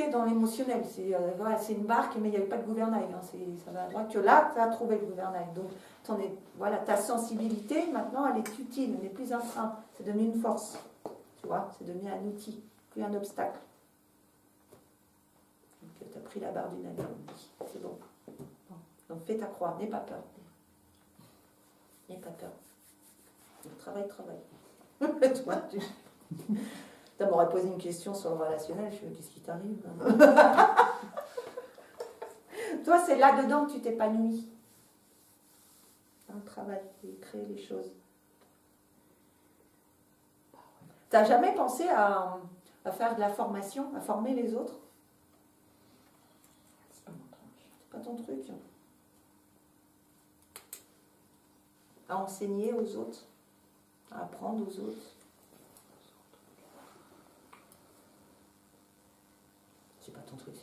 dans l'émotionnel. Voilà, c'est une barque, mais il n'y avait pas de gouvernail. Hein. Ça va voir que là, tu as trouvé le gouvernail. Donc, voilà, ta sensibilité, maintenant, elle est utile, elle n'est plus un frein. C'est devenu une force. Tu vois, c'est devenu un outil, plus un obstacle. Donc, tu as pris la barre du navire. C'est bon. Donc, fais ta croix, n'aie pas peur. N'aie pas peur. Donc, travaille. Tu vois, tu m'aurais posé une question sur le relationnel, je me dis, qu'est-ce qui t'arrive? Toi, c'est là-dedans que tu t'épanouis. Dans le travail, et créer les choses. T'as jamais pensé à faire de la formation, à former les autres? C'est pas ton truc. À enseigner aux autres, à apprendre aux autres. C'est pas ton truc.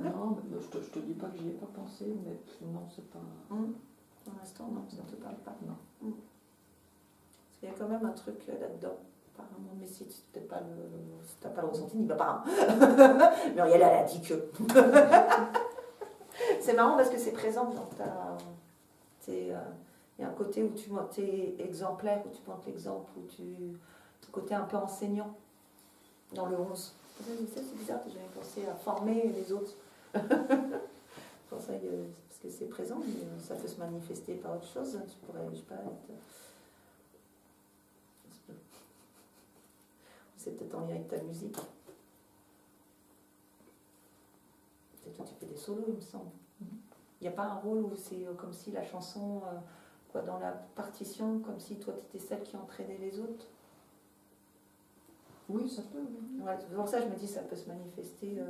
Non, je te dis pas que j'y ai pas pensé, mais non, c'est pas... Pour l'instant, non, ça ne te parle pas. Non. Parce qu'il y a quand même un truc là-dedans, apparemment, mais si tu n'as pas le ressenti, n'y va pas. Mais Muriel, elle a dit que. C'est marrant parce que c'est présent dans ta... Il y a un côté où tu es exemplaire, où tu montres l'exemple, où le côté un peu enseignant dans le 11. C'est bizarre, tu jamais pensé à former les autres. Pour ça, parce que c'est présent, mais ça peut se manifester par autre chose. Tu pourrais, je sais pas, c'est peut-être en lien avec ta musique. C'est toi, tu fais des solos, il me semble. Il n'y a pas un rôle où c'est comme si la chanson, dans la partition, comme si toi, tu étais celle qui entraînait les autres. Oui, ça peut. Oui. Ouais, c'est pour ça que je me dis ça peut se manifester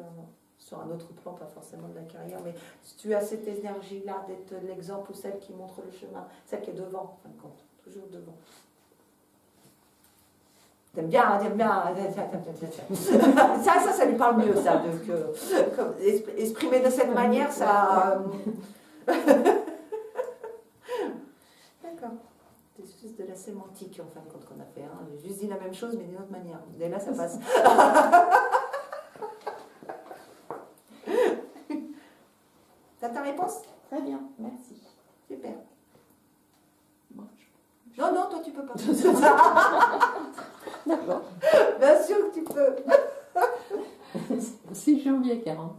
sur un autre plan, pas forcément de la carrière, mais si tu as cette énergie-là d'être l'exemple ou celle qui montre le chemin, celle qui est devant, en fin de compte, toujours devant. T'aimes bien. Ça lui parle mieux, ça. Donc, exprimer de cette manière, ça... D'accord. C'est juste de la sémantique, en fin de compte, qu'on a fait. Hein. J'ai juste dit la même chose, mais d'une autre manière. Et là, ça passe. T'as ta réponse? Très bien, merci. Super. Bon, Non, toi, tu peux pas. D'accord. Bien sûr que tu peux. 6 janvier 40.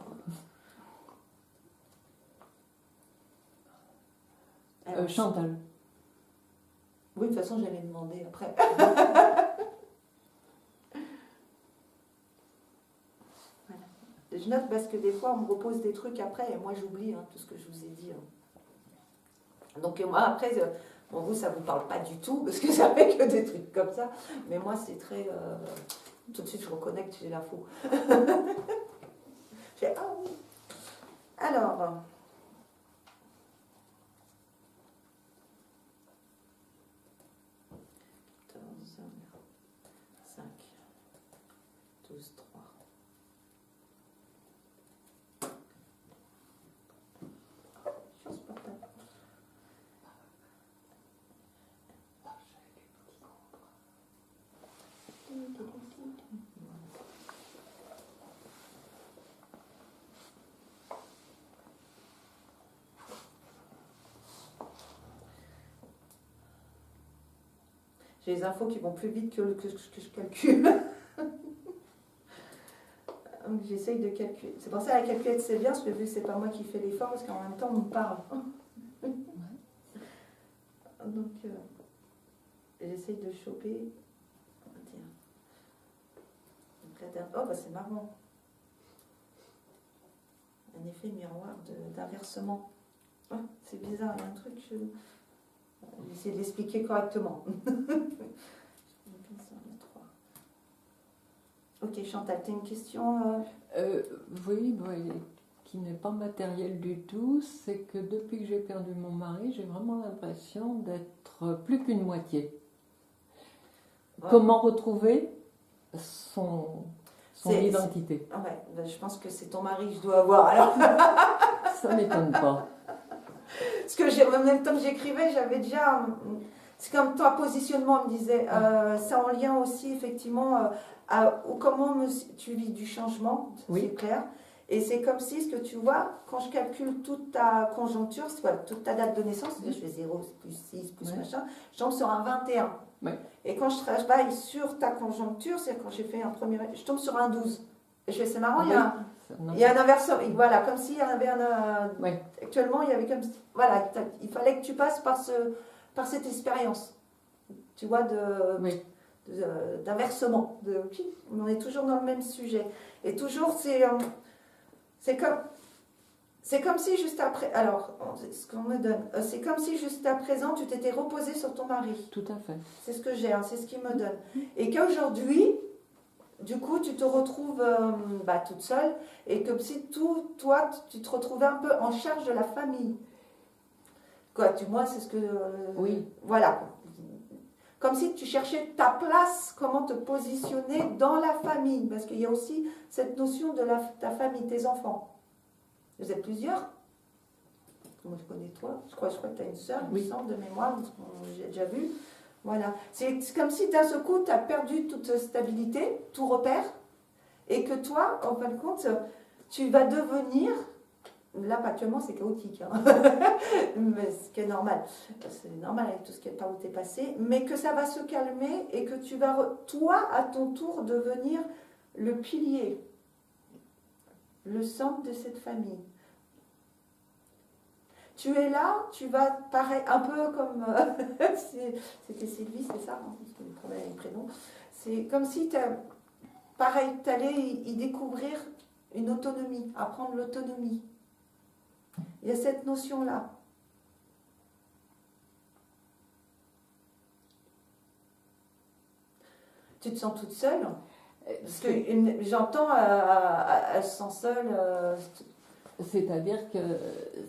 Chantal. Oui, de toute façon, j'allais demander après. Voilà. Je note parce que des fois, on me repose des trucs après et moi, j'oublie tout ce que je vous ai dit. Donc, moi, après, vous, ça ne vous parle pas du tout parce que ça fait que des trucs comme ça. Mais moi, c'est très... tout de suite, je reconnais que j'ai l'info. J'ai... Ah oui. Alors... 5, 12, 3. Chose portable. J'ai les infos qui vont plus vite que je calcule. Donc j'essaye de calculer. C'est pour ça que la calculette c'est bien, parce que vu que c'est pas moi qui fais l'effort, parce qu'en même temps on me parle. Donc j'essaye de choper. On va dire. Donc la dernière. Oh bah c'est marrant. Un effet miroir d'inversement. Oh, c'est bizarre, il y a un truc chelou. Je vais essayer de l'expliquer correctement. Ok, Chantal, tu as une question Oui, qui n'est pas matérielle du tout, c'est que depuis que j'ai perdu mon mari, j'ai vraiment l'impression d'être plus qu'une moitié. Ouais. Comment retrouver son identité? Ouais, ben, je pense que c'est ton mari que je dois avoir alors. Ça m'étonne pas. Parce que en même temps que j'écrivais, j'avais déjà... C'est comme ton positionnement, me disait. C'est en lien aussi, effectivement, comment tu vis du changement, Oui. c'est clair. Et c'est comme si, ce que tu vois, quand je calcule toute ta conjoncture, voilà, toute ta date de naissance, je fais 0, plus 6, plus machin, je tombe sur un 21. Ouais. Et quand je travaille sur ta conjoncture, c'est quand j'ai fait un premier, je tombe sur un 12. Et je fais, c'est marrant, il y a un inverseur. Voilà, comme s'il y avait actuellement, il y avait comme, voilà, il fallait que tu passes par cette expérience, tu vois, d'inversement. On est toujours dans le même sujet. Et toujours, c'est comme si juste après, alors, ce qu'on me donne, c'est comme si juste à présent, tu t'étais reposé sur ton mari. Tout à fait. C'est ce que j'ai, c'est ce qu'il me donne. Et qu'aujourd'hui, du coup, tu te retrouves toute seule, et comme si toi, tu te retrouvais un peu en charge de la famille. Quoi, moi, c'est ce que... oui. Voilà. Comme si tu cherchais ta place, comment te positionner dans la famille. Parce qu'il y a aussi cette notion de ta famille, tes enfants. Vous êtes plusieurs. Moi, je connais toi. Je crois que tu as une sœur, il me semble, de mémoire. J'ai déjà vu. Voilà. C'est comme si d'un seul coup, tu as perdu toute stabilité, tout repère. Et que toi, en fin de compte, tu vas devenir... Là, actuellement, c'est chaotique. Hein. Mais ce qui est normal. C'est normal avec tout ce qui est par où tu es passé. Mais que ça va se calmer et que tu vas, toi, à ton tour, devenir le pilier, le centre de cette famille. Tu es là, tu vas paraître un peu comme... C'était Sylvie, c'est ça, hein, parce qu'on travaille avec le prénom. C'est comme si, pareil, tu allais y découvrir une autonomie, apprendre l'autonomie. Il y a cette notion-là. Tu te sens toute seule? Parce que j'entends, elle se sent seule. C'est-à-dire que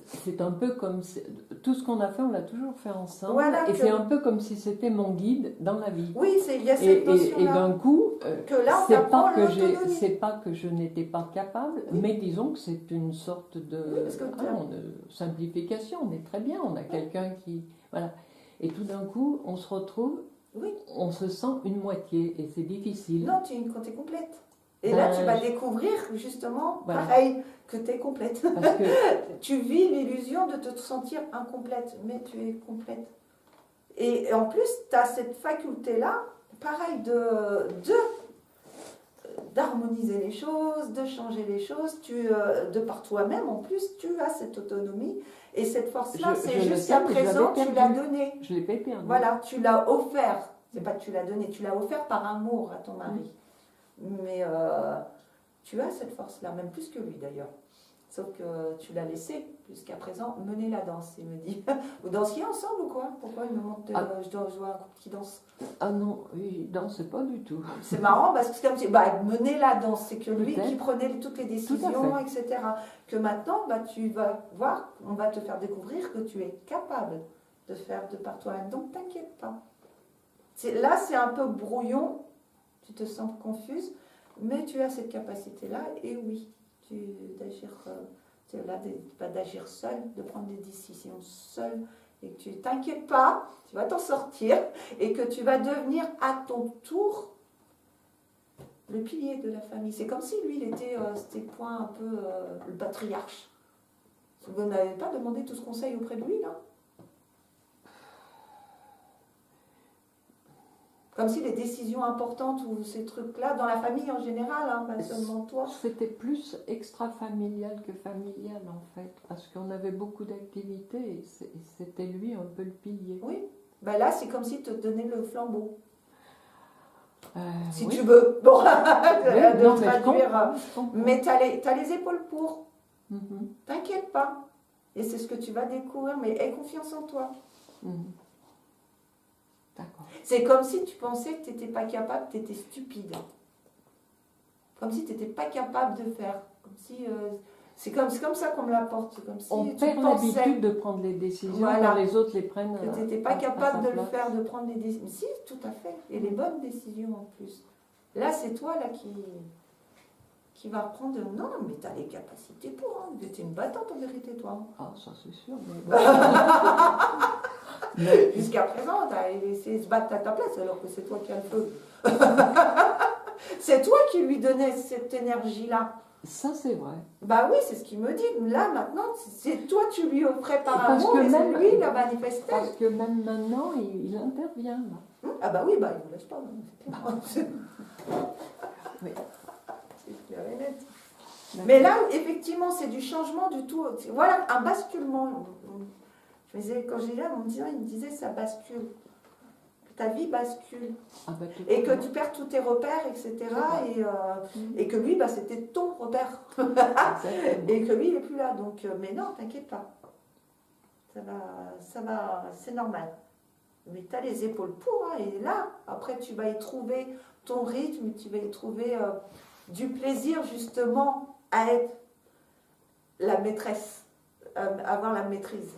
c'est un peu comme... Tout ce qu'on a fait, on l'a toujours fait ensemble. Voilà, et c'est un peu comme si c'était mon guide dans la vie. Oui, il y a cette notion-là. Et d'un coup, que là, c'est pas que je n'étais pas capable, mais disons que c'est une sorte de simplification. On est très bien, on a quelqu'un qui... Voilà. Et tout d'un coup, on se retrouve, on se sent une moitié, et c'est difficile. Non, tu es une côté complète. Et là, tu vas découvrir, justement, pareil, que tu es complète. Parce que tu vis l'illusion de te sentir incomplète, mais tu es complète. Et en plus, tu as cette faculté-là, pareil, d'harmoniser les choses, de changer les choses. De par toi-même, en plus, tu as cette autonomie. Et cette force-là, c'est jusqu'à présent, tu l'as donnée. Je l'ai pas perdu. Voilà, tu l'as offert. C'est pas que tu l'as donné, tu l'as offert par amour à ton mari. Mais tu as cette force-là, même plus que lui d'ailleurs. Sauf que tu l'as laissé jusqu'à présent mener la danse, il me dit. Vous dansiez ensemble ou quoi? Pourquoi il me montre je dois jouer un couple qui danse? Ah non, il danse pas du tout. C'est marrant parce que c'est comme si mener la danse, c'est que lui qui prenait toutes les décisions, etc. Que maintenant, tu vas voir, on va te faire découvrir que tu es capable de faire de par toi-même. Donc t'inquiète pas. Là, c'est un peu brouillon. Tu te sens confuse, mais tu as cette capacité-là, et oui, d'agir seul, de prendre des décisions seul, et que tu t'inquiètes pas, tu vas t'en sortir, et que tu vas devenir à ton tour le pilier de la famille. C'est comme si lui, il était, c'était point un peu le patriarche. Vous n'avez pas demandé tout ce conseil auprès de lui, là? Comme si les décisions importantes ou ces trucs-là, dans la famille en général, hein, pas seulement toi. C'était plus extra-familial que familial en fait, parce qu'on avait beaucoup d'activités et c'était lui un peu le pilier. Oui, là c'est comme si tu te donnais le flambeau. Si tu veux. Bon, de traduire. Mais tu as les épaules pour. T'inquiète pas. Et c'est ce que tu vas découvrir, mais aie confiance en toi. D'accord. C'est comme si tu pensais que tu n'étais pas capable, tu étais stupide. Comme si tu n'étais pas capable de faire. Comme si, c'est comme ça qu'on me l'apporte. C'est comme si on perd l'habitude de prendre les décisions quand les autres les prennent. Que tu n'étais pas capable de le faire, de prendre des décisions. Si, tout à fait. Et les bonnes décisions en plus. Là, c'est toi là qui va reprendre. Non, mais tu as les capacités pour. Tu es une battante en vérité, toi. Ah, ça c'est sûr. Mais... Jusqu'à présent, tu as essayé de se battre à ta place alors que c'est toi qui as le feu. C'est toi qui lui donnais cette énergie-là. Ça, c'est vrai. Bah oui, c'est ce qu'il me dit. Là, maintenant, c'est toi, tu lui offrais par Parce amour que et c'est même- lui qui a manifesté. Parce que même maintenant, il intervient. Là. Ah bah oui, bah il ne vous laisse pas. C'est Oui. clair et net. Mais là, effectivement, c'est du changement du tout. Voilà, un basculement. Je me disais, quand j'ai là, il me disait, ça bascule. Ta vie bascule. Ah bah, Et que tu perds tous tes repères, etc. Et que lui, bah, c'était ton repère. Et que lui, il n'est plus là. Donc, mais non, t'inquiète pas. Ça va, c'est normal. Mais tu as les épaules pour, hein, et là, après, tu vas y trouver ton rythme, tu vas y trouver du plaisir, justement, à être la maîtresse, avoir la maîtrise.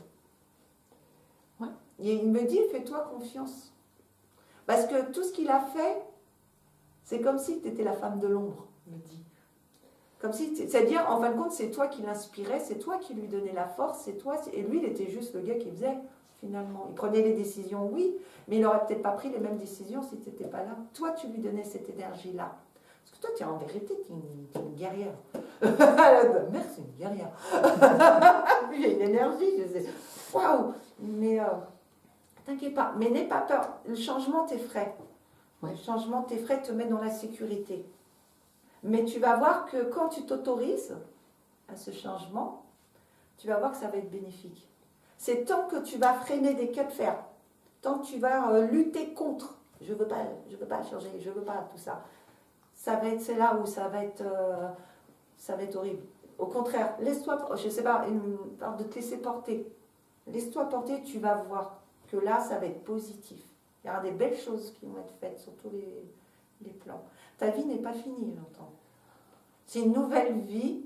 Ouais. Et il me dit, fais-toi confiance. Parce que tout ce qu'il a fait, c'est comme si tu étais la femme de l'ombre, il me dit. Comme si, c'est-à-dire, en fin de compte, c'est toi qui l'inspirais, c'est toi qui lui donnais la force, c'est toi, et lui, il était juste le gars qui faisait, finalement. Il prenait les décisions, oui, mais il n'aurait peut-être pas pris les mêmes décisions si tu n'étais pas là. Toi, tu lui donnais cette énergie-là. Parce que toi, tu es en vérité, tu es une guerrière. La mère, c'est une guerrière. Lui, il a une énergie, je sais. Waouh! Mais t'inquiète pas, mais n'aie pas peur. Le changement t'effraie. Ouais. Le changement t'effraie, te met dans la sécurité. Mais tu vas voir que quand tu t'autorises à ce changement, tu vas voir que ça va être bénéfique. C'est tant que tu vas freiner des cas de fer, tant que tu vas lutter contre, je veux pas changer, je veux pas tout ça. C'est là où ça va être horrible. Au contraire, laisse-toi, je sais pas, une part de te laisser porter. Laisse-toi porter, tu vas voir que là, ça va être positif. Il y aura des belles choses qui vont être faites sur tous les plans. Ta vie n'est pas finie, j'entends. C'est une nouvelle vie.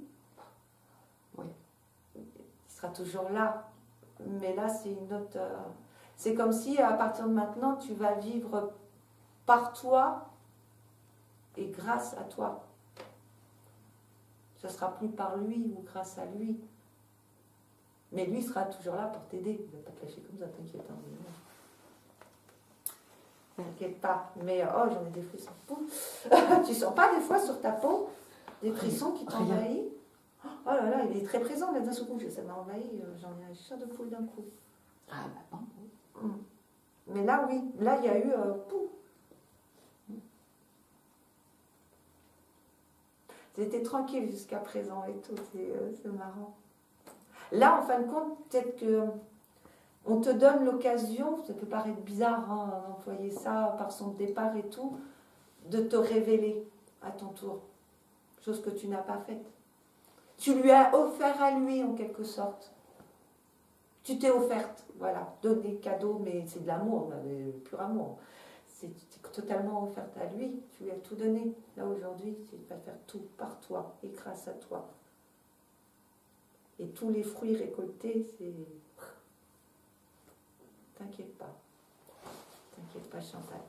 Oui. Il sera toujours là. Mais là, c'est une autre... c'est comme si, à partir de maintenant, tu vas vivre par toi et grâce à toi. Ce ne sera plus par lui ou grâce à lui. Mais lui sera toujours là pour t'aider. Il ne va pas te lâcher comme ça, t'inquiète. T'inquiète pas. Mais oh, j'en ai des frissons. Tu sens pas des fois sur ta peau des frissons qui t'envahissent? Oh là là, il est très présent là d'un seul coup. Ça m'a envahi, j'en ai un chair de poule d'un coup. Ah bah bon. Mais là, oui. Là, il y a eu... C'était tranquille jusqu'à présent et tout. C'est marrant. Là, en fin de compte, peut-être que on te donne l'occasion, ça peut paraître bizarre hein, d'employer ça par son départ et tout, de te révéler à ton tour. Chose que tu n'as pas faite. Tu lui as offert à lui en quelque sorte. Tu t'es offerte, voilà, donner cadeau, mais c'est de l'amour, le pur amour. C'est totalement offerte à lui, tu lui as tout donné. Là aujourd'hui, tu vas faire tout par toi et grâce à toi. Et tous les fruits récoltés, c'est... T'inquiète pas. T'inquiète pas, Chantal.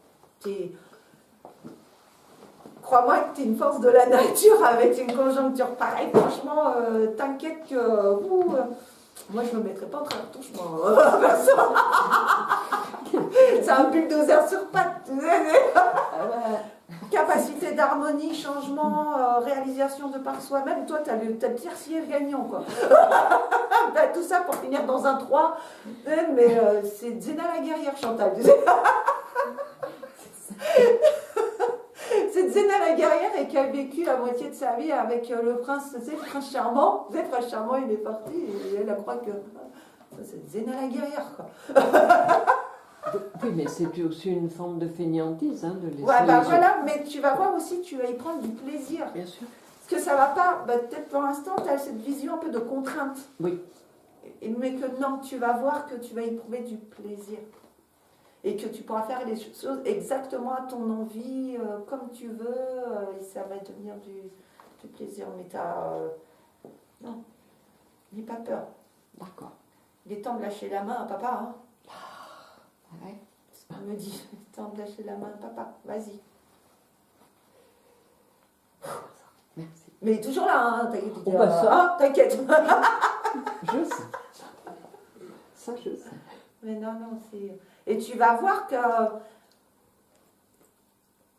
Crois-moi que tu es une force de la nature avec une conjoncture pareille. Franchement, t'inquiète que... moi, je ne me mettrai pas en train de toucher, moi. C'est un bulldozer sur pattes. Capacité d'harmonie, changement, réalisation de par soi-même. Toi, tu as le tiercier gagnant, quoi. Tout ça pour finir dans un 3. Mais c'est Zéna la guerrière, Chantal. C'est Zéna la guerrière et qui a vécu la moitié de sa vie avec le prince, tu sais, le prince charmant. Le prince charmant, il est parti et elle croit que c'est Zéna la guerrière, quoi. Oui, mais c'est aussi une forme de fainéantise, hein, de laisser. Ouais, bah voilà, mais tu vas voir aussi, tu vas y prendre du plaisir. Bien sûr. Parce que ça va pas, bah, peut-être pour l'instant, tu as cette vision un peu de contrainte. Oui. Mais que non, tu vas voir que tu vas y trouver du plaisir. Et que tu pourras faire les choses exactement à ton envie, comme tu veux, et ça va devenir du plaisir. Mais non, n'aie pas peur. D'accord. Il est temps de lâcher la main à papa. Hein. Ouais. Ce qu'on me dit, il est temps de lâcher la main à papa. Vas-y. Merci. Mais il est toujours là, hein. Oh, bah, ça. Ah, t'inquiète. Je sais. Ça, je sais. Mais non, non, c'est... Et tu vas voir que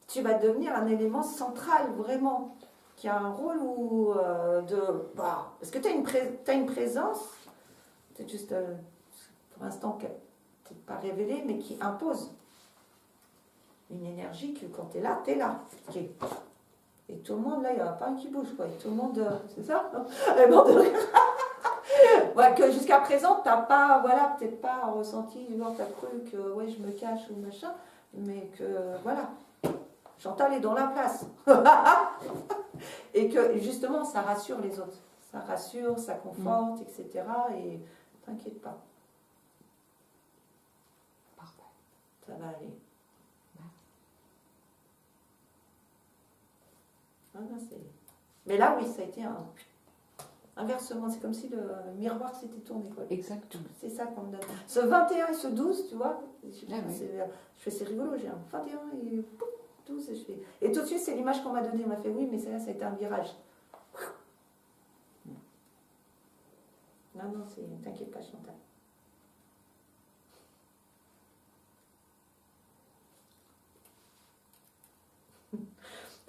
tu vas devenir un élément central, vraiment, qui a un rôle où, parce que tu as une présence, c'est juste, pour l'instant, qui n'est pas révélée, mais qui impose une énergie que quand tu es là, tu es là. Et tout le monde, là, il n'y a pas un qui bouge, quoi. Et tout le monde, c'est ça? Elle est morte de rire. Ouais, que jusqu'à présent, tu n'as pas, voilà, peut-être pas ressenti, genre, tu as cru que, ouais, je me cache ou machin, mais que, voilà, Chantal est dans la place. Et que, justement, ça rassure les autres. Ça rassure, ça conforte, etc. Et t'inquiète pas. Parfait. Ça va aller. Ah, non, mais là, oui, ça a été un inversement. C'est comme si le miroir s'était tourné, quoi. Exactement. C'est ça qu'on me donne. Ce 21 et ce 12, tu vois, je fais, c'est rigolo, j'ai un 21 et pouf, 12 et je fais. Et tout de suite, c'est l'image qu'on m'a donnée. On m'a fait, oui, mais ça a été un virage. Non, non, t'inquiète pas, Chantal.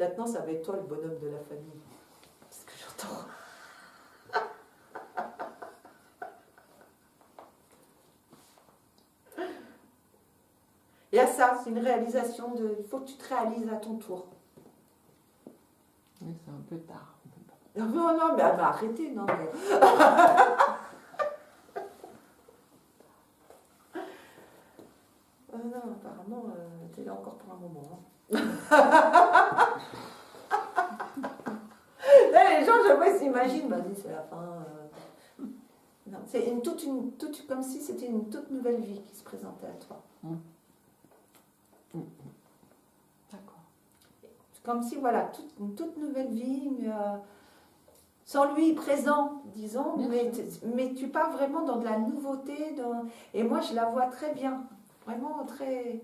Maintenant, ça va être toi le bonhomme de la famille. C'est ce que j'entends. Il y a ça, c'est une réalisation de... Il faut que tu te réalises à ton tour. Mais c'est un peu tard. Non, non, mais arrêtez, non, mais... non, apparemment, t'es là encore pour un moment. Là, les gens, je vois, ils s'imaginent, vas-y, c'est la fin. Non, c'est comme si c'était une toute nouvelle vie qui se présentait à toi. D'accord. Comme si, voilà, une toute nouvelle vie, sans lui présent, disons, mais tu pars vraiment dans de la nouveauté. Et moi, je la vois très bien. Vraiment très...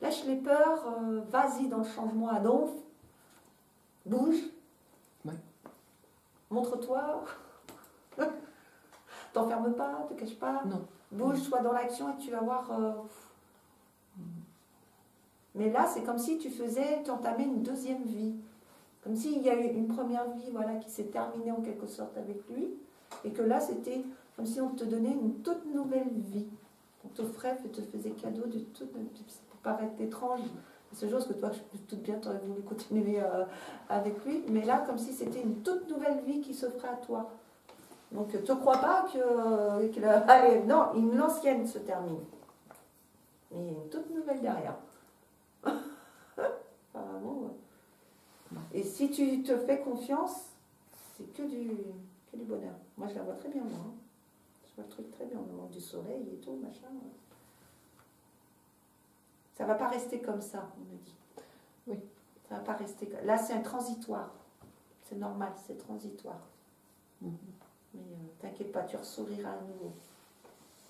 Lâche les peurs, vas-y dans le changement à donf. Bouge. Ouais. Montre-toi. T'enferme pas, te cache pas. Non. Bouge, sois dans l'action et tu vas voir... Mais là, c'est comme si tu entamais une deuxième vie. Comme s'il y a eu une première vie, voilà, qui s'est terminée en quelque sorte avec lui. Et que là, c'était comme si on te donnait une toute nouvelle vie. On t'offrait, te faisait cadeau de tout. Ça peut paraître étrange. C'est chose que toi, tout bien, tu aurais voulu continuer avec lui. Mais là, comme si c'était une toute nouvelle vie qui s'offrait à toi. Donc, ne te crois pas que allez, non, l'ancienne se termine. Mais il y a une toute nouvelle derrière. Apparemment, ouais. Et si tu te fais confiance, c'est que du bonheur. Moi, je la vois très bien, moi. Hein. Je vois le truc très bien, au moment du soleil et tout, machin. Ça va pas rester comme ça, on me dit. Oui. Ça va pas rester comme... Là, c'est un transitoire. C'est normal, c'est transitoire. Mais t'inquiète pas, tu ressouriras à nouveau.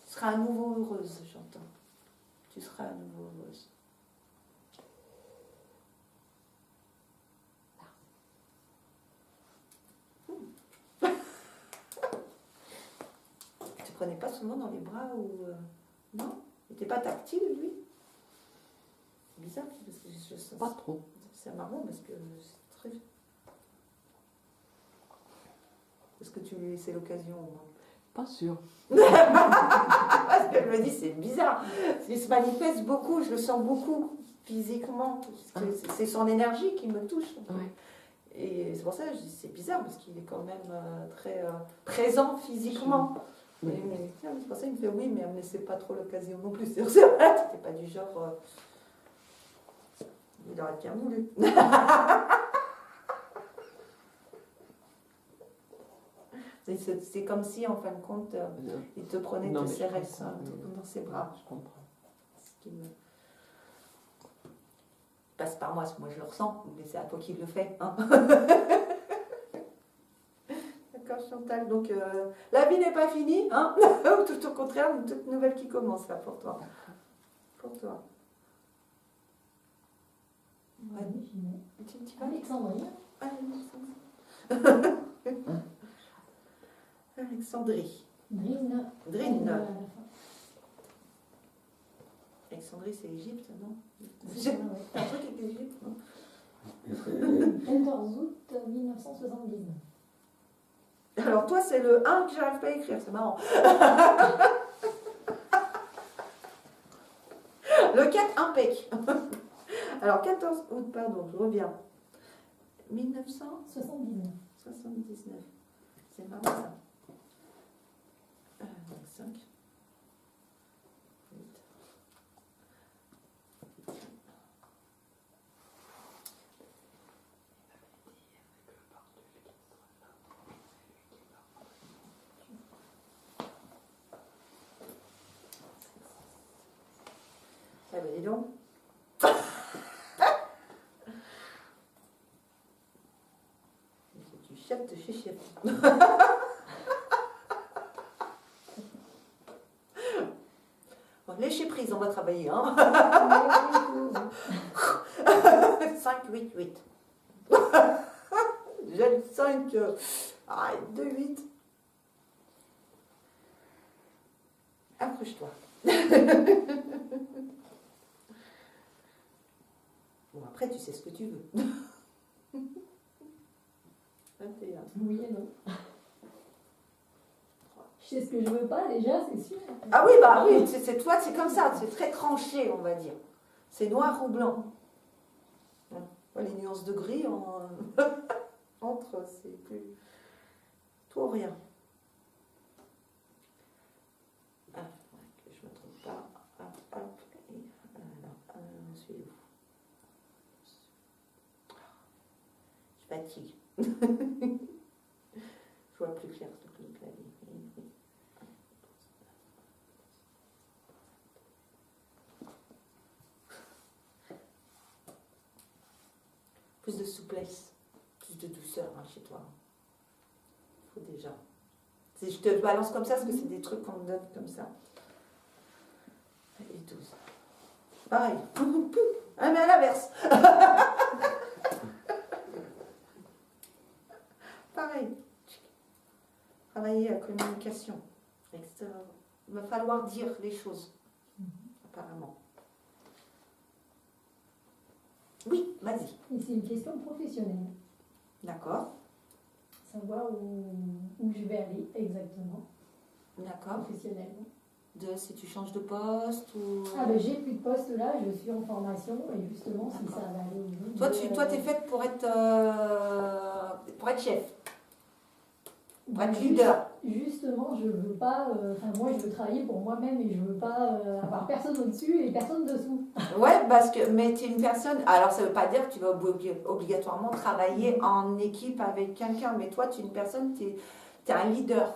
Tu seras à nouveau heureuse, j'entends. Tu seras à nouveau heureuse. Tu prenais pas souvent dans les bras ou... Non? Il n'était pas tactile, lui? C'est bizarre, parce que je sens... Pas trop. C'est marrant, parce que c'est très... Est-ce que tu lui laissais l'occasion au moins? Pas sûr. Parce que je me dis, c'est bizarre. Il se manifeste beaucoup, je le sens beaucoup physiquement. C'est son énergie qui me touche. Ouais. Et c'est pour ça que je dis, c'est bizarre, parce qu'il est quand même très présent physiquement. Oui. C'est pour ça qu'il me fait oui, mais elle ne me laissait pas trop l'occasion non plus. C'est vrai, c'était pas du genre. Il aurait bien voulu. C'est comme si, en fin de compte, il te prenait, te serrait dans ses bras. Je comprends. Ce qui me passe par moi, parce que moi je le ressens, mais c'est à toi qui le fais. Hein. D'accord, Chantal. Donc, la vie n'est pas finie, hein. Tout au contraire, une toute nouvelle qui commence là pour toi. Pour toi. Alexandrie. Alexandrie. Drine. Drine. Alexandrie, c'est Égypte, non? C'est ça, ouais. T'as un truc avec l'Égypte, non? 14 août 1979. Alors toi, c'est le 1 que j'arrive pas à écrire, c'est marrant. Le 4, impec. Alors 14 août, pardon, je reviens. 1979. 79. C'est marrant ça. 5. 8. Ah ben dis donc. Tu chefs de chez chef. Bon, lâchez prise, on va travailler. Hein. 5, 8, 8. Déjà le 5. Ah, 2, 8. Accroche-toi. Bon, après, tu sais ce que tu veux. 21. Oui et non. Je sais ce que je veux pas déjà, c'est sûr. Ah oui, bah oui, c'est toi, c'est comme ça, c'est très tranché, on va dire. C'est noir ou blanc. Les nuances de gris entre, c'est plus tout ou rien. Ah, que je ne me trompe pas. Hop, hop, et alors, suivez-vous. Je fatigue. Je vois plus clair ce que le clavier. Plus de souplesse, plus de douceur chez toi. Il faut déjà. Je te balance comme ça parce que c'est des trucs qu'on me donne comme ça. Et 12. Pareil. Ah, mais à l'inverse. Pareil. Travailler la communication. Il va falloir dire les choses, apparemment. Oui, vas-y. Et c'est une question professionnelle. D'accord. Savoir où je vais aller exactement. D'accord. Professionnellement. Si tu changes de poste ou... Ah ben j'ai plus de poste là, je suis en formation et justement si ça va aller au bout. Toi, t'es faite pour être chef, pour être leader. Justement, je veux pas. Moi, je veux travailler pour moi-même et je veux pas avoir personne au-dessus et personne dessous. Ouais, mais tu es une personne. Alors, ça veut pas dire que tu vas obligatoirement travailler en équipe avec quelqu'un, mais toi, tu es une personne, tu es un leader.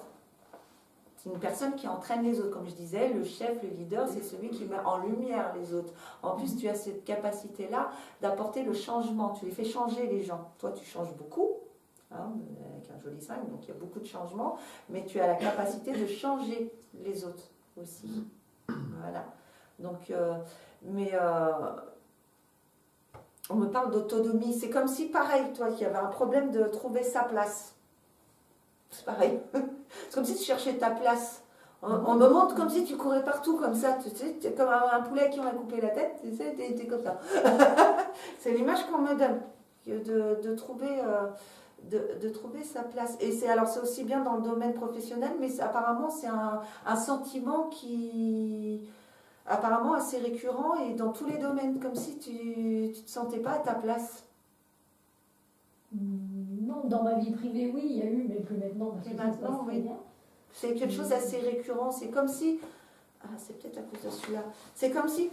C'est une personne qui entraîne les autres. Comme je disais, le chef, le leader, c'est celui qui met en lumière les autres. En plus, tu as cette capacité-là d'apporter le changement. Tu les fais changer les gens. Toi, tu changes beaucoup, hein, avec un joli 5, donc il y a beaucoup de changements, mais tu as la capacité de changer les autres aussi. Voilà. Donc, on me parle d'autonomie. C'est comme si, pareil, toi, qui avait un problème de trouver sa place. C'est pareil. C'est comme si tu cherchais ta place. On me montre comme si tu courais partout comme ça. Tu sais, es comme un poulet qui on a coupé la tête. Tu sais, t'es comme ça. C'est l'image qu'on me donne de trouver sa place. Et c'est aussi bien dans le domaine professionnel, mais apparemment c'est un sentiment qui apparemment assez récurrent et dans tous les domaines, comme si tu ne te sentais pas à ta place. Non, dans ma vie privée, oui, il y a eu, mais plus maintenant. Parce que Maintenant, ça se passe très oui. bien. C'est quelque chose d'assez récurrent. C'est comme si... Ah, c'est peut-être à cause de celui-là. C'est comme si...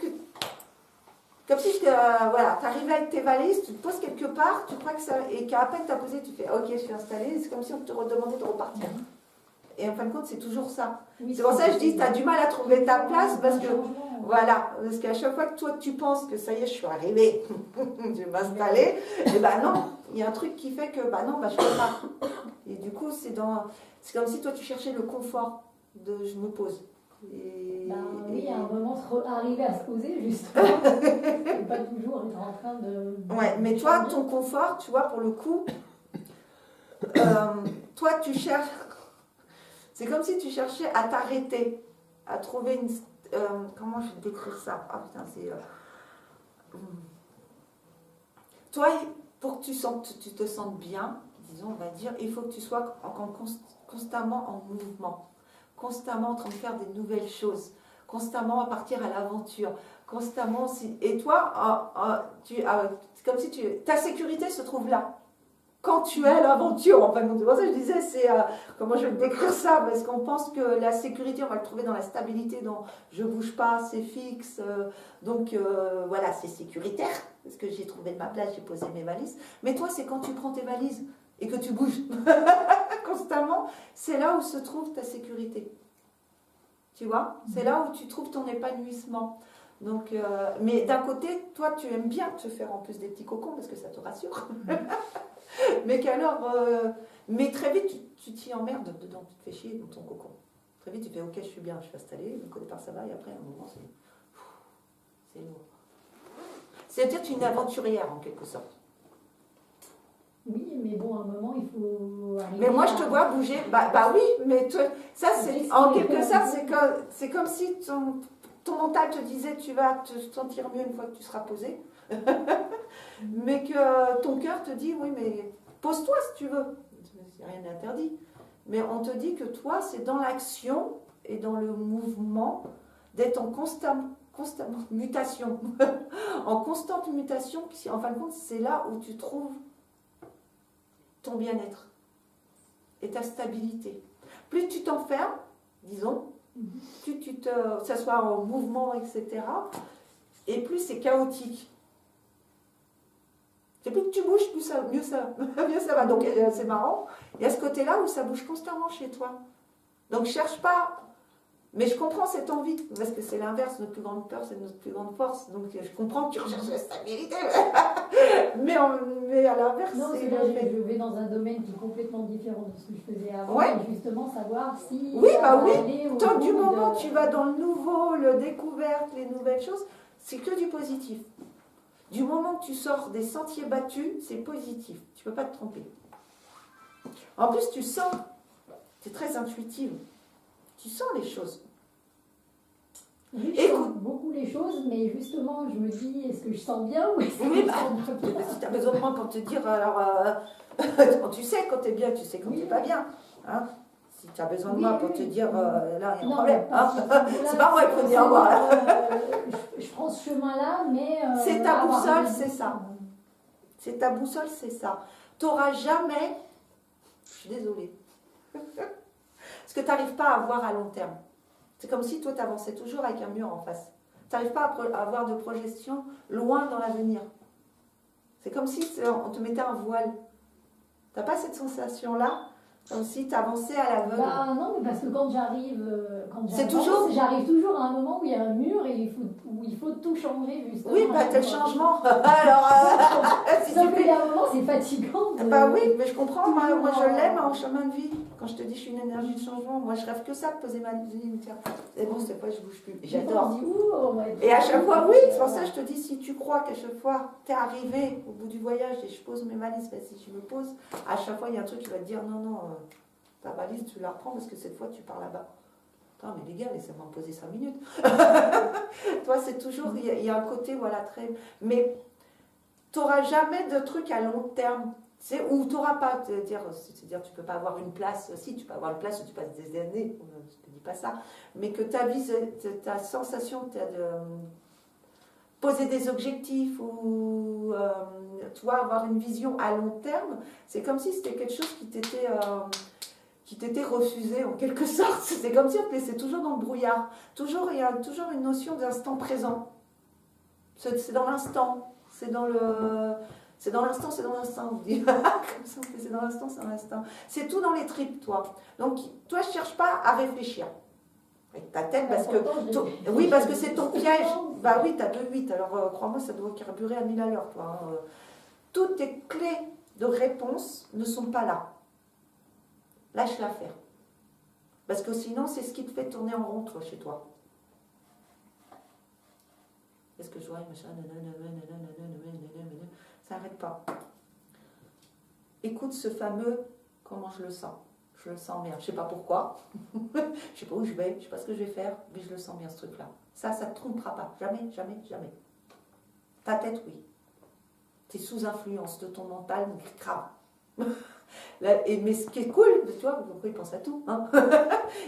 voilà, tu arrives avec tes valises, tu te poses quelque part, tu crois que ça... Et qu'à peine tu as posé, tu fais « Ok, je suis installée ». C'est comme si on te redemandait de repartir. Et en fin de compte, c'est toujours ça. Oui, c'est pour ça que je dis, tu as du mal à trouver ta place parce que... Changement. Voilà, parce qu'à chaque fois que toi tu penses que ça y est, je suis arrivée, je vais m'installer, et ben non, il y a un truc qui fait que non, je ne peux pas. Et du coup, c'est comme si toi tu cherchais le confort de je me pose. Oui, à un moment, arriver à se poser, justement, et pas toujours être en train de... Ouais, mais toi, ton confort, tu vois, pour le coup, toi tu cherches, c'est comme si tu cherchais à t'arrêter, à trouver comment je vais te décrire ça? Ah putain, c'est... Toi, pour que tu te sentes bien, disons, on va dire, il faut que tu sois constamment en mouvement, constamment en train de faire des nouvelles choses, constamment à partir à l'aventure, constamment... Et toi, c'est comme si ta sécurité se trouve là. Quand tu es à l'aventure, enfin, c'est pour ça que je disais, comment je vais te décrire ça, parce qu'on pense que la sécurité, on va le trouver dans la stabilité, dans je bouge pas, c'est fixe, donc voilà, c'est sécuritaire, parce que j'ai trouvé ma place, j'ai posé mes valises. Mais toi, c'est quand tu prends tes valises et que tu bouges constamment, c'est là où se trouve ta sécurité. Tu vois, c'est là où tu trouves ton épanouissement. Donc, mais d'un côté, toi, tu aimes bien te faire en plus des petits cocons, parce que ça te rassure. Mais mais très vite, tu t'y emmerdes dedans, tu te fais chier dans ton cocon. Très vite, tu fais ok, je suis bien, je suis installée, donc au départ ça va, et après, à un moment, c'est lourd. C'est-à-dire, tu es une aventurière en quelque sorte. Oui, mais bon, à un moment, il faut arriver. Mais moi, je te vois bouger, bah oui, mais ça, c'est en quelque sorte, c'est comme si ton mental te disait tu vas te sentir mieux une fois que tu seras posé. Mais que ton cœur te dit oui, mais pose-toi si tu veux, rien n'est interdit, mais on te dit que toi c'est dans l'action et dans le mouvement d'être en constante mutation en constante mutation, en fin de compte c'est là où tu trouves ton bien-être et ta stabilité. Plus tu t'enfermes, disons, plus ça soit en mouvement, etc., et plus c'est chaotique. C'est plus que tu bouges, mieux ça va. Donc c'est marrant. Il y a ce côté-là où ça bouge constamment chez toi. Donc je cherche pas. Mais je comprends cette envie, parce que c'est l'inverse, notre plus grande peur, c'est notre plus grande force. Donc je comprends que tu recherches la stabilité. mais à l'inverse, non, c'est là, je vais dans un domaine qui est complètement différent de ce que je faisais avant. Ouais. Et justement, savoir si. Oui, bah oui. Tant du moment où tu vas dans le nouveau, le découverte, les nouvelles choses, c'est que du positif. Du moment que tu sors des sentiers battus, c'est positif. Tu ne peux pas te tromper. En plus, tu sens, tu es très intuitive. Tu sens les choses. Oui, je sens beaucoup les choses, mais justement, je me dis, est-ce que je sens bien ou est-ce que oui, je sens pas bien? si tu as besoin de moi pour te dire, alors, tu sais quand tu es bien, tu sais quand tu n'es pas bien. Hein, si tu as besoin de moi pour te dire, là, il y a un problème. Hein, c'est pas moi qu'il faut dire moi. Je prends ce chemin-là, mais... c'est ta boussole, c'est ça. C'est ta boussole, c'est ça. Tu n'auras jamais... Je suis désolée. Ce que tu n'arrives pas à voir à long terme. C'est comme si toi, tu avançais toujours avec un mur en face. Tu n'arrives pas à avoir de projection loin dans l'avenir. C'est comme si on te mettait un voile. Tu n'as pas cette sensation-là, comme si tu avançais à l'aveugle. Bah non, mais parce que quand j'arrive j'arrive toujours à un moment où il y a un mur et où il faut tout changer, justement. Oui, bah tel changement. Alors, si sauf qu'il y a un moment, c'est fatigant. Bah oui, mais je comprends. Moi, je l'aime en chemin de vie. Quand je te dis je suis une énergie de changement, moi, je rêve que ça, de poser ma ligne. C'est bon, cette fois, je bouge plus. J'adore. Et à chaque fois, oui, c'est pour ça que je te dis, si tu crois qu'à chaque fois, tu es arrivé au bout du voyage et je pose mes valises, ben, si tu me poses, à chaque fois, il y a un truc qui va te dire, non, ta valise, tu la reprends parce que cette fois, tu pars là-bas. Attends, mais les gars, laissez-moi me poser 5 minutes. Toi, c'est toujours, il y a un côté, voilà, très... Mais tu n'auras jamais de truc à long terme. Où tu n'auras pas, c'est-à-dire tu ne peux pas avoir une place, si tu peux avoir une place où tu passes des années, je ne te dis pas ça, mais que ta vie, ta sensation de poser des objectifs ou toi avoir une vision à long terme, c'est comme si c'était quelque chose qui t'était refusé en quelque sorte. C'est comme si on te laissait toujours dans le brouillard. Il y a toujours une notion d'instant présent. C'est dans l'instant, c'est dans l'instant, c'est dans l'instant. On dit comme ça, c'est dans l'instant, c'est dans l'instant. C'est tout dans les tripes, toi. Donc, toi, je cherche pas à réfléchir avec ta tête, parce que c'est ton piège. Bah oui, tu as 2,8, alors crois-moi, ça doit carburer à 1000 à l'heure, toi. Hein. Toutes tes clés de réponse ne sont pas là. Lâche-la faire. Parce que sinon, c'est ce qui te fait tourner en rond, toi, chez toi. Qu'est-ce que je vois, machin, ça n'arrête pas. Écoute ce fameux, comment je le sens. Je le sens bien. Je sais pas pourquoi. Je sais pas où je vais. Je sais pas ce que je vais faire. Mais je le sens bien, ce truc-là. Ça ne te trompera pas. Jamais, jamais, jamais. Ta tête, oui. Tu es sous influence de ton mental, mais grave. Mais ce qui est cool, tu vois, pourquoi ils pensent à tout, hein.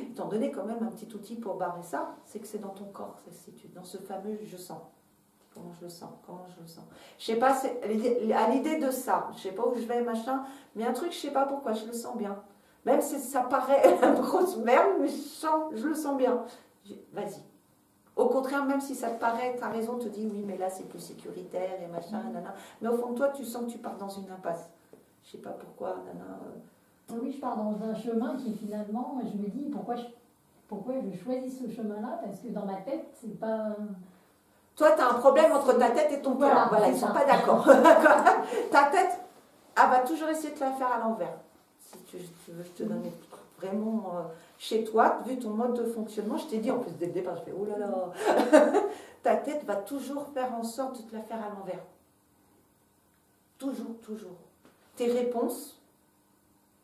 Ils t'ont donné quand même un petit outil pour barrer ça, c'est que c'est dans ton corps, ça se situe, dans ce fameux je sens. Comment je le sens, comment je le sens. Je sais pas, à l'idée de ça, je sais pas où je vais, machin, mais un truc, je sais pas pourquoi, je le sens bien. Même si ça paraît une grosse merde, mais je le sens bien. Vas-y. Au contraire, même si ça te paraît, ta raison te dit oui, mais là c'est plus sécuritaire et machin, nana. Mais au fond de toi, tu sens que tu pars dans une impasse. Je sais pas pourquoi, nana. Oui, je pars dans un chemin qui finalement, je me dis pourquoi je choisis ce chemin-là, parce que dans ma tête, c'est pas. Toi, tu as un problème entre ta tête et ton cœur. Voilà, ils ne sont pas d'accord. Ta tête, elle va toujours essayer de te la faire à l'envers. Si tu veux, je te donne vraiment chez toi, vu ton mode de fonctionnement, je t'ai dit en plus dès le départ, je fais oh là là. Ta tête va toujours faire en sorte de te la faire à l'envers. Toujours, toujours. Tes réponses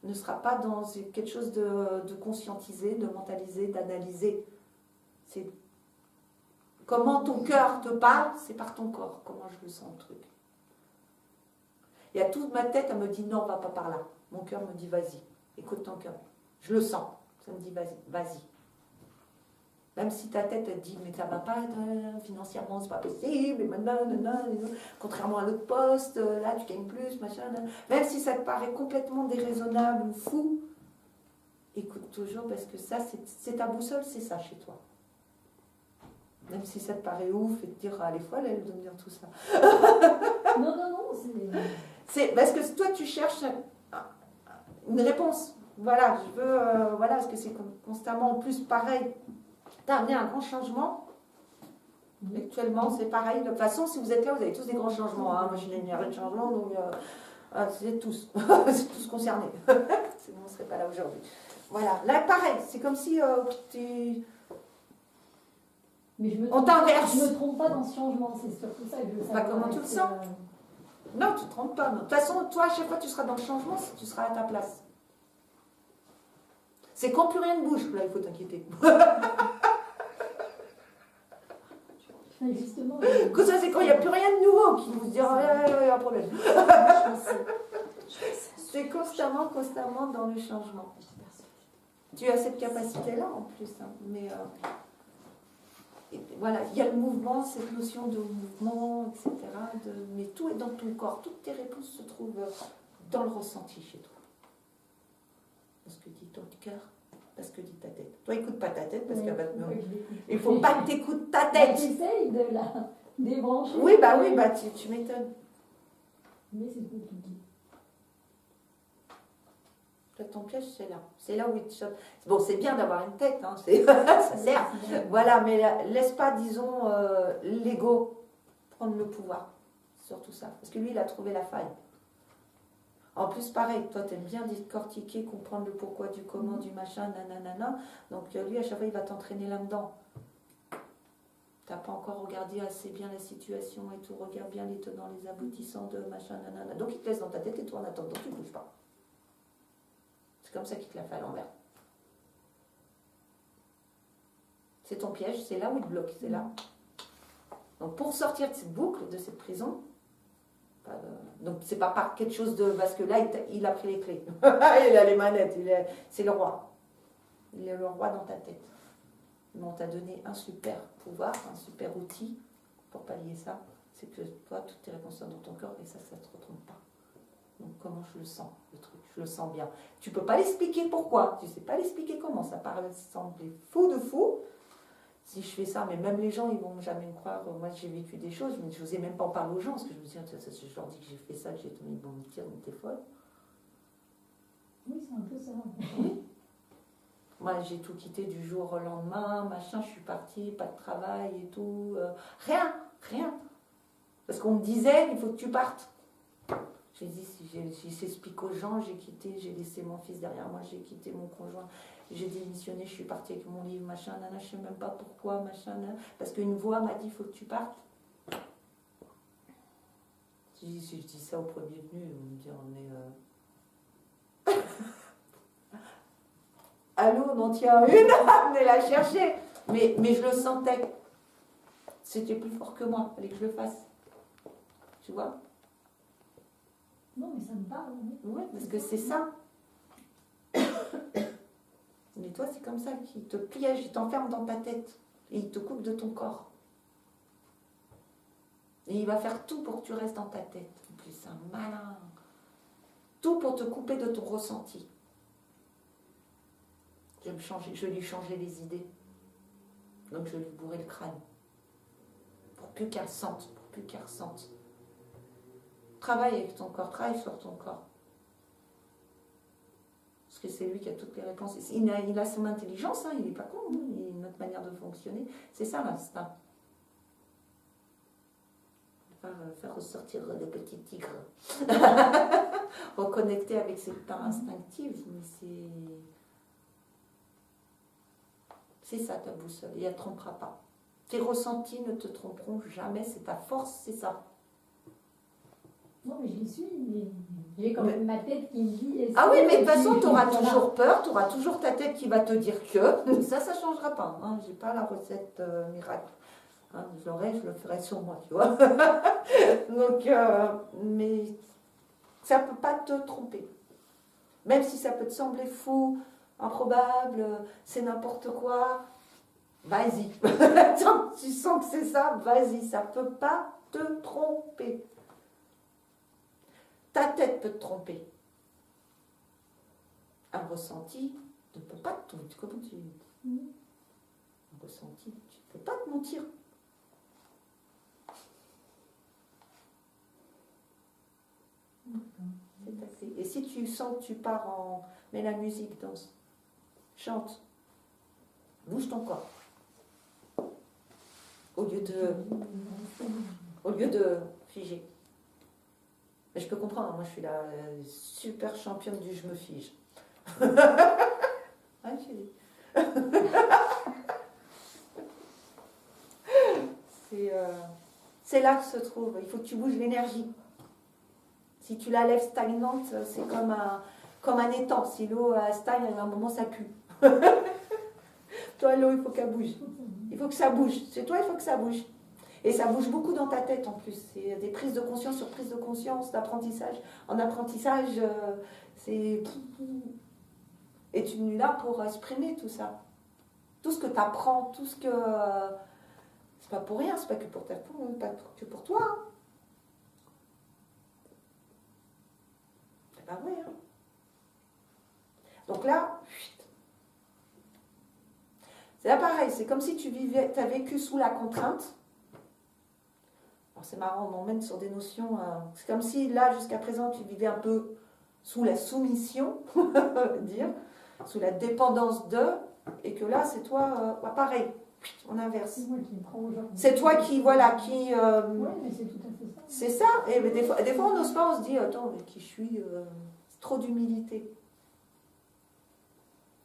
ne sera pas dans quelque chose de conscientisé, de mentalisé, d'analysé. C'est comment ton cœur te parle, c'est par ton corps. Comment je le sens le truc. Et à toute ma tête, elle me dit non, va pas par là. Mon cœur me dit vas-y, écoute ton cœur. Je le sens. Ça me dit vas-y, vas-y. Même si ta tête elle dit mais ça va pas, financièrement c'est pas possible, et maintenant, contrairement à l'autre poste, là tu gagnes plus, machin. Même si ça te paraît complètement déraisonnable ou fou, écoute toujours parce que ça c'est ta boussole, c'est ça chez toi. Même si ça te paraît ouf et te dire ah, les folles elles de me dire tout ça. Non, c'est parce que toi tu cherches une réponse. Voilà, je veux, voilà, parce que c'est constamment en plus pareil. Tu as amené un grand changement. Actuellement, c'est pareil. De toute façon, si vous êtes là, vous avez tous des grands changements. Hein. Moi, j'ai une énergie de changement, donc c'est tous. C'est tous concernés. Sinon, on ne serait pas là aujourd'hui. Voilà. Là, pareil. C'est comme si mais on t'inverse. Je me trompe pas dans ce changement. C'est surtout ça que je veux savoir. Bah, comment tu le sens Non, tu ne te trompes pas. De toute façon, toi, à chaque fois que tu seras dans le changement, tu seras à ta place. C'est quand plus rien ne bouge. Là, il faut t'inquiéter. Justement. Que ça, c'est quand il n'y a plus rien de nouveau qui vous dire il y a un problème. C'est constamment dans le changement. Tu as cette capacité-là en plus. Hein. Mais voilà, il y a le mouvement, cette notion de mouvement, etc. Mais tout est dans ton corps. Toutes tes réponses se trouvent dans le ressenti chez toi. Parce que dit ton cœur. Parce que dit ta tête. Toi, écoute pas ta tête parce qu'elle va te mourir. Il ne faut pas que tu écoutes ta tête. J'essaye de la débrancher. Oui, bah tu m'étonnes. Mais c'est compliqué. Toi, ton piège, c'est là. C'est là où il te chope. Bon, c'est bien d'avoir une tête, hein, ça sert. Voilà, mais laisse pas, disons, l'ego prendre le pouvoir sur tout ça. Parce que lui, il a trouvé la faille. En plus, pareil, toi, tu aimes bien décortiquer, comprendre le pourquoi, du comment, du machin, nanana. Donc, lui, à chaque fois, il va t'entraîner là-dedans. Tu n'as pas encore regardé assez bien la situation et tout. Regarde bien les tenants, les aboutissants de machin, nanana. Donc, il te laisse dans ta tête et toi, en attendant, tu ne bouges pas. C'est comme ça qu'il te l'a fait à l'envers. C'est ton piège, c'est là où il te bloque, c'est là. Donc, pour sortir de cette boucle, de cette prison, donc c'est pas par quelque chose de... Parce que là, il a pris les clés. Il a les manettes. C'est le roi. Il est le roi dans ta tête. Mais on t'a donné un super pouvoir, un super outil pour pallier ça. C'est que toi, toutes tes réponses sont dans ton corps et ça ne te retrompe pas. Donc comment je le sens, le truc. Je le sens bien. Tu peux pas l'expliquer pourquoi. Tu sais pas l'expliquer comment. Ça paraît sembler fou de fou. Si je fais ça, mais même les gens, ils vont jamais me croire. Moi, j'ai vécu des choses, mais je n'osais même pas en parler aux gens, parce que je me dis, je leur dis que j'ai fait ça, ils vont me dire, mais t'es folle. Oui, c'est un peu ça. Oui. Moi, j'ai tout quitté du jour au lendemain, machin, je suis partie, pas de travail et tout. Rien. Parce qu'on me disait, il faut que tu partes. J'ai dit, si j'explique aux gens, j'ai quitté, j'ai laissé mon fils derrière moi, j'ai quitté mon conjoint. J'ai démissionné, je suis partie avec mon livre, machin, nana, je ne sais même pas pourquoi, machin, nana, parce qu'une voix m'a dit, il faut que tu partes. Si je dis ça au premier venu, ils vont me dire, mais... allô, on en tient une, venez la chercher. Mais je le sentais. C'était plus fort que moi, il fallait que je le fasse. Tu vois? Non, mais ça me parle. Oui. Oui, parce que c'est ça. Mais toi, c'est comme ça qu'il te piège, il t'enferme dans ta tête. Et il te coupe de ton corps. Et il va faire tout pour que tu restes dans ta tête. En plus, c'est un malin. Tout pour te couper de ton ressenti. Je vais lui changer les idées. Donc je vais lui bourrer le crâne. Pour plus qu'elle sente, pour plus qu'elle ressente. Travaille avec ton corps, travaille sur ton corps. Parce que c'est lui qui a toutes les réponses. Il a son intelligence, hein, il n'est pas con, hein, il a notre manière de fonctionner. C'est ça l'instinct. Faire ressortir le petit tigre. Reconnecter avec ses parts instinctives, mais c'est ça ta boussole, et elle ne te trompera pas. Tes ressentis ne te tromperont jamais, c'est ta force, c'est ça. Non, mais j'y suis, mais j'ai quand même ma tête qui me dit... Ah oui, mais de toute façon, tu auras toujours peur, tu auras toujours ta tête qui va te dire que... Ça ne changera pas. Hein. Je n'ai pas la recette miracle. Hein, je le ferai sur moi, tu vois. Donc, mais ça ne peut pas te tromper. Même si ça peut te sembler fou, improbable, c'est n'importe quoi, vas-y. Tant que tu sens que c'est ça, vas-y, ça ne peut pas te tromper. Ta tête peut te tromper. Un ressenti ne peut pas te tromper. Comment tu... Un ressenti, tu ne peux pas te mentir. C'est assez. Et si tu sens que tu pars en... Mets la musique, danse, chante, bouge ton corps. Au lieu de figer. Mais je peux comprendre, moi je suis la super championne du je me fige. Ah, c'est là que se trouve, il faut que tu bouges l'énergie. Si tu la lèves stagnante, c'est comme un étang. Si l'eau stagne, à un moment ça pue. Toi, l'eau, il faut qu'elle bouge. Il faut que ça bouge. C'est toi, il faut que ça bouge. Et ça bouge beaucoup dans ta tête en plus. C'est des prises de conscience sur prises de conscience, d'apprentissage. En apprentissage, c'est... Et tu es là pour exprimer tout ça. Tout ce que tu apprends, tout ce que... c'est pas pour rien, c'est pas que pour pas que pour toi. Hein. C'est pas vrai. Hein. Donc là, c'est là pareil. C'est comme si tu as vécu sous la contrainte. Alors c'est marrant, on m'emmène sur des notions. C'est comme si là, jusqu'à présent, tu vivais un peu sous la soumission, dire, sous la dépendance de, et que là, c'est toi, pareil, on inverse. C'est moi qui me prends aujourd'hui. C'est toi qui, voilà, qui... Oui, mais c'est tout à fait ça. C'est ça. Et mais des fois, on n'ose pas, on se dit, attends, mais qui je suis c'est trop d'humilité.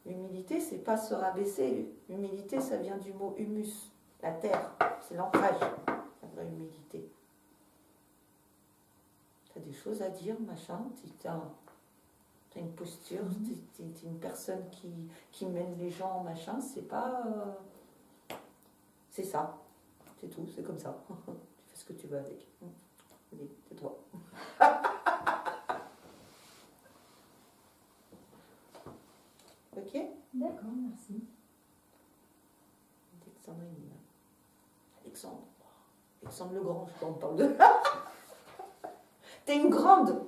L'humilité, c'est pas se rabaisser. L'humilité, ça vient du mot humus, la terre. C'est l'ancrage, la vraie humilité. Tu as des choses à dire, machin. Tu as une posture, tu es une personne qui mène les gens, machin. C'est pas... c'est ça. C'est tout, c'est comme ça. Tu fais ce que tu veux avec. Allez, c'est toi. Ok? D'accord, merci. Alexandrine. Alexandre le Grand, je t'entends de. T'es une grande.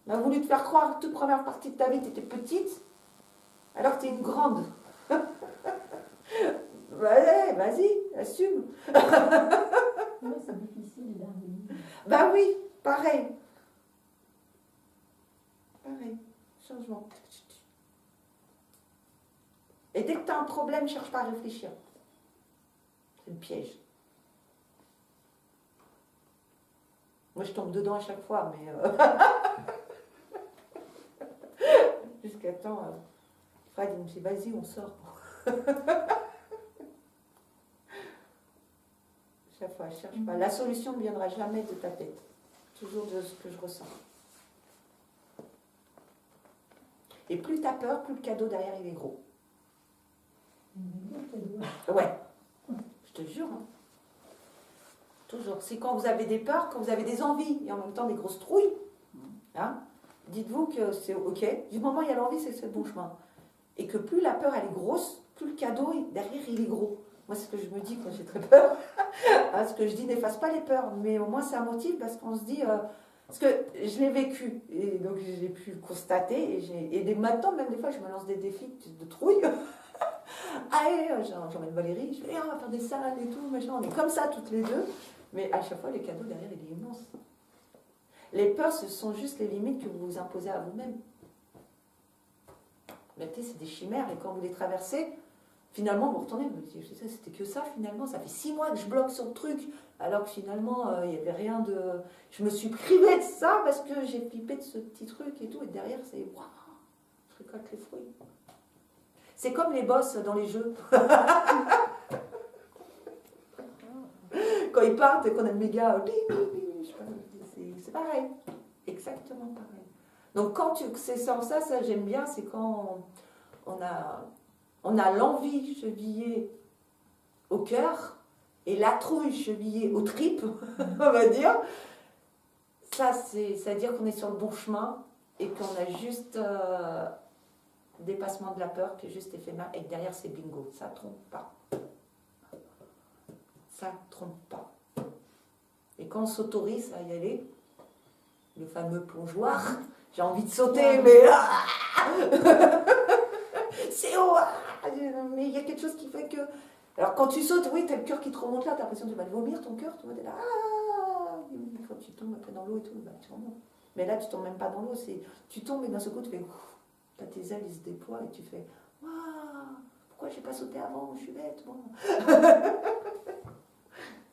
On a voulu te faire croire toute première partie de ta vie, t'étais petite, alors t'es une grande. Ouais, vas-y, assume. Oui, c'est difficile d'arriver. Bah oui, pareil. Pareil, changement. Et dès que tu as un problème, cherche pas à réfléchir. C'est le piège. Moi, je tombe dedans à chaque fois, mais... Jusqu'à temps, Fred, il me dit, vas-y, on sort. Chaque fois, je cherche pas. La solution ne viendra jamais de ta tête. Toujours de ce que je ressens. Et plus tu as peur, plus le cadeau derrière, il est gros. Ouais, je te jure. Hein. Toujours. C'est quand vous avez des peurs, quand vous avez des envies et en même temps des grosses trouilles. Hein, dites-vous que c'est OK. Du moment où il y a l'envie, c'est le bon chemin. Et que plus la peur elle est grosse, plus le cadeau derrière il est gros. Moi, c'est ce que je me dis quand j'ai très peur. Hein, ce que je dis n'efface pas les peurs, mais au moins c'est un motif parce qu'on se dit. Parce que je l'ai vécu et donc j'ai pu le constater. Et maintenant, même des fois, je me lance des défis de trouille. Allez, j'emmène Valérie, je fais, on va faire des salades et tout, machin. On est comme ça toutes les deux. Mais à chaque fois, le cadeau derrière, il est immense. Les peurs, ce sont juste les limites que vous vous imposez à vous-même. Mais tu sais, c'est des chimères et quand vous les traversez, finalement, vous retournez, vous dites, c'était que ça finalement. Ça fait 6 mois que je bloque sur le truc, alors que finalement, il n'y avait rien de. Je me suis privée de ça parce que j'ai flippé de ce petit truc et tout. Et derrière, c'est waouh, je récolte les fruits. C'est comme les boss dans les jeux. Quand ils partent et qu'on a le méga. C'est pareil. Exactement pareil. Donc quand c'est ça, j'aime bien, c'est quand on a l'envie chevillée au cœur et la trouille chevillée aux tripes, on va dire. Ça, c'est-à-dire qu'on est sur le bon chemin et qu'on a juste dépassement de la peur qui est juste éphémère et que derrière c'est bingo. Ça trompe pas. Ça trompe pas. Et quand on s'autorise à y aller, le fameux plongeoir, j'ai envie de sauter, mais c'est haut, mais il y a quelque chose qui fait que. Alors quand tu sautes, oui, t'as le cœur qui te remonte là, t'as l'impression que tu vas le vomir ton cœur, tu vois, t'es là, quand tu tombes après dans l'eau et tout, bah, tu remontes. Mais là, tu tombes même pas dans l'eau, tu tombes et d'un seul coup, tu fais, t'as tes ailes, ils se déploient et tu fais, waouh, pourquoi j'ai pas sauté avant, je suis bête, moi.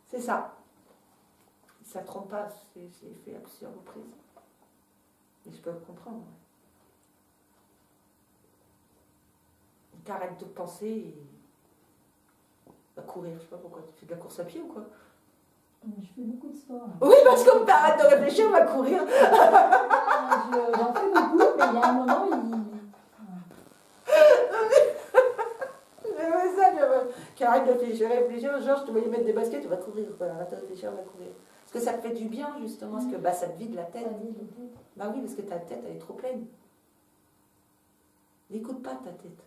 C'est ça. Ça ne trompe pas, c'est fait à plusieurs reprises. Et je peux le comprendre. T'arrêtes de penser et va courir, je sais pas pourquoi. Tu fais de la course à pied ou quoi? Je fais beaucoup de sport. Oui, parce qu'on t'arrête de réfléchir, on va courir. J'en fais beaucoup, mais il y a un moment, qui arrête de réfléchir, genre je te voyais mettre des baskets, tu vas courir, arrête de réfléchir, on va courir. Parce que ça te fait du bien justement, parce que bah, ça te vide la tête. Bah oui, parce que ta tête elle est trop pleine. N'écoute pas ta tête.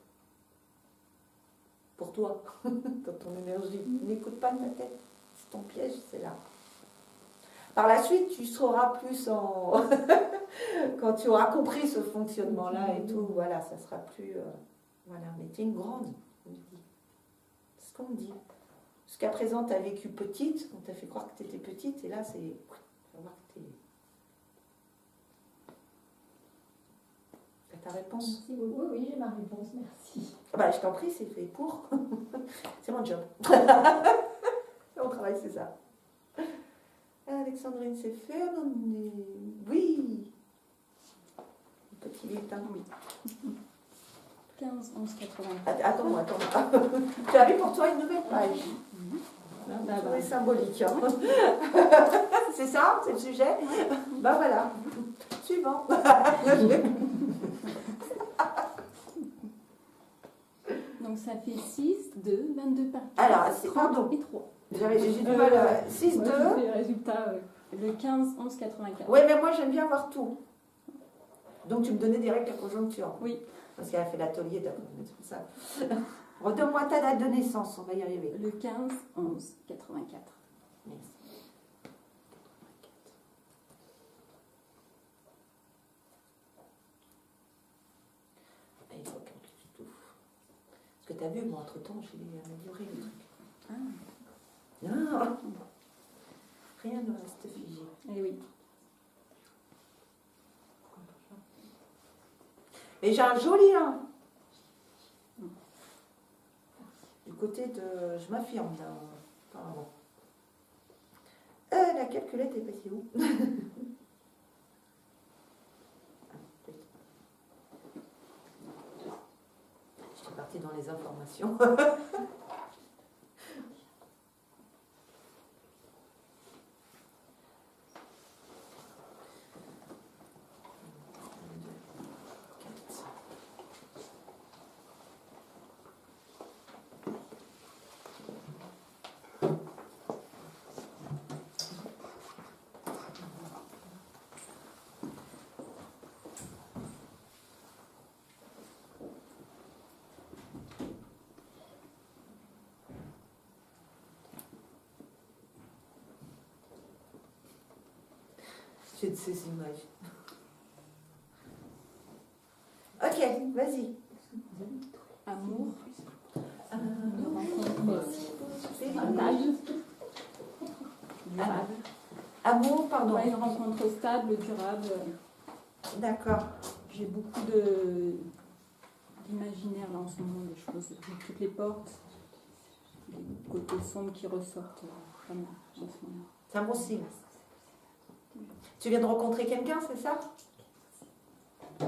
Pour toi, dans ton énergie. N'écoute pas ta tête. C'est ton piège, c'est là. Par la suite, tu sauras plus en. Quand tu auras compris ce fonctionnement-là et tout, voilà, ça sera plus. Voilà, mais tu es une grande, on dit. C'est ce qu'on dit. Jusqu'à présent, tu as vécu petite, on t'a fait croire que tu étais petite, et là, c'est. Tu vas voir que tu es. T'as ta réponse? Oui, j'ai ma réponse, merci. Bah, je t'en prie, c'est fait pour. C'est mon job. Mon travail, c'est ça. Alexandrine, c'est fait. Oui. Petit lutin, oui. 15, 11, 80. Attends-moi. Tu as vu pour toi une nouvelle page. C'est symbolique. Hein. C'est ça? C'est le sujet? Ben voilà. Suivant. Donc ça fait 6, 2, 22 par 4. Alors, c'est pardon. Et 3. J'ai du mal à 6, 2. Le résultat, le 15, 11, 84. Oui, mais moi j'aime bien voir tout. Donc tu me donnais direct la conjoncture. Oui. Parce qu'elle a fait l'atelier d'abord, c'est pour ça. Redonne-moi ta date de naissance, on va y arriver. Le 15, 11, 84. Merci. Il faut qu'un tout. Parce que tu as vu, moi, entre-temps, j'ai amélioré le truc. Ah. Rien ne reste figé. Eh oui. Et j'ai un joli 1. Du côté de... Je m'affirme, là, apparemment. La calculette est passée où? J'étais partie dans les informations. J'ai de ces images. Ok, vas-y. Amour. Une rencontre Stable. Durable. Amour, pardon. Ouais, une rencontre stable, durable. D'accord. J'ai beaucoup d'imaginaire là en ce moment, des choses, toutes les portes, des côtés sombres qui ressortent vraiment en ce moment. C'est un bon signe. Tu viens de rencontrer quelqu'un, c'est ça? Je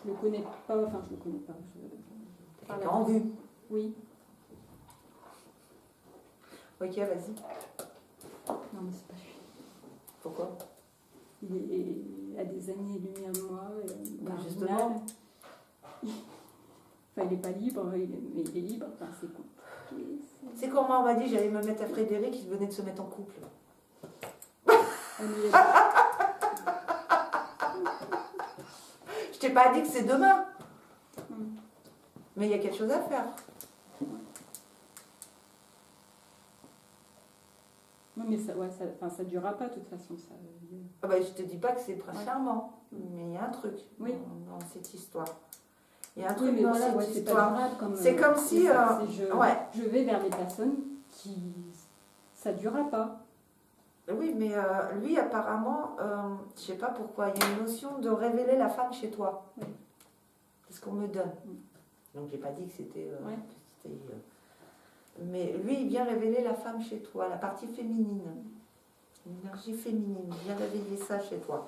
le connais pas, enfin je le connais pas. Quelqu'un en vue. Oui. Ok, vas-y. Non mais c'est pas lui. Pourquoi? Il est à des années-lumière de moi. Justement. Enfin, il n'est pas libre, mais il est libre. Enfin, c'est compliqué. C'est comme moi, on m'a dit j'allais me mettre à Frédéric, il venait de se mettre en couple. Je t'ai pas dit que c'est demain. Mais il y a quelque chose à faire. Non, mais ça durera pas de toute façon. Ça... Ah bah, je te dis pas que c'est prince charmant, mais il y a un truc dans cette histoire. Il y a un truc dans cette histoire. C'est comme si... je vais vers les personnes qui... Ça durera pas. Oui, mais lui, apparemment, je sais pas pourquoi, il y a une notion de révéler la femme chez toi. Oui. C'est ce qu'on me donne. Donc, j'ai pas dit que c'était... Ouais. Mais lui, il vient révéler la femme chez toi, la partie féminine. L'énergie féminine, il vient révéler ça chez toi.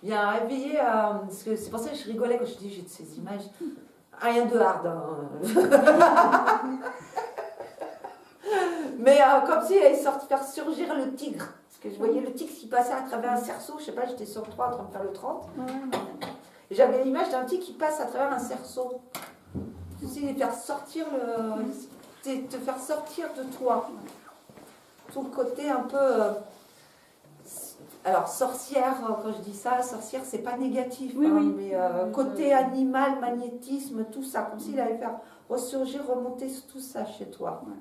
Il y a un réveillé, parce que c'est pour ça que je rigolais quand je dis j'ai de ces images. Rien de hard. Hein. Mais comme s'il allait faire surgir le tigre. Parce que je voyais le tigre qui passait à travers un cerceau. Je sais pas, j'étais sur le 3 en train de faire le 30. Et j'avais l'image d'un tigre qui passe à travers un cerceau. Tu sais, faire sortir te faire sortir de toi. Tout le côté un peu... alors, sorcière, quand je dis ça, sorcière, c'est pas négatif, oui, hein, oui. Mais côté animal, magnétisme, tout ça, comme s'il allait faire ressurgir, remonter tout ça chez toi. Ouais.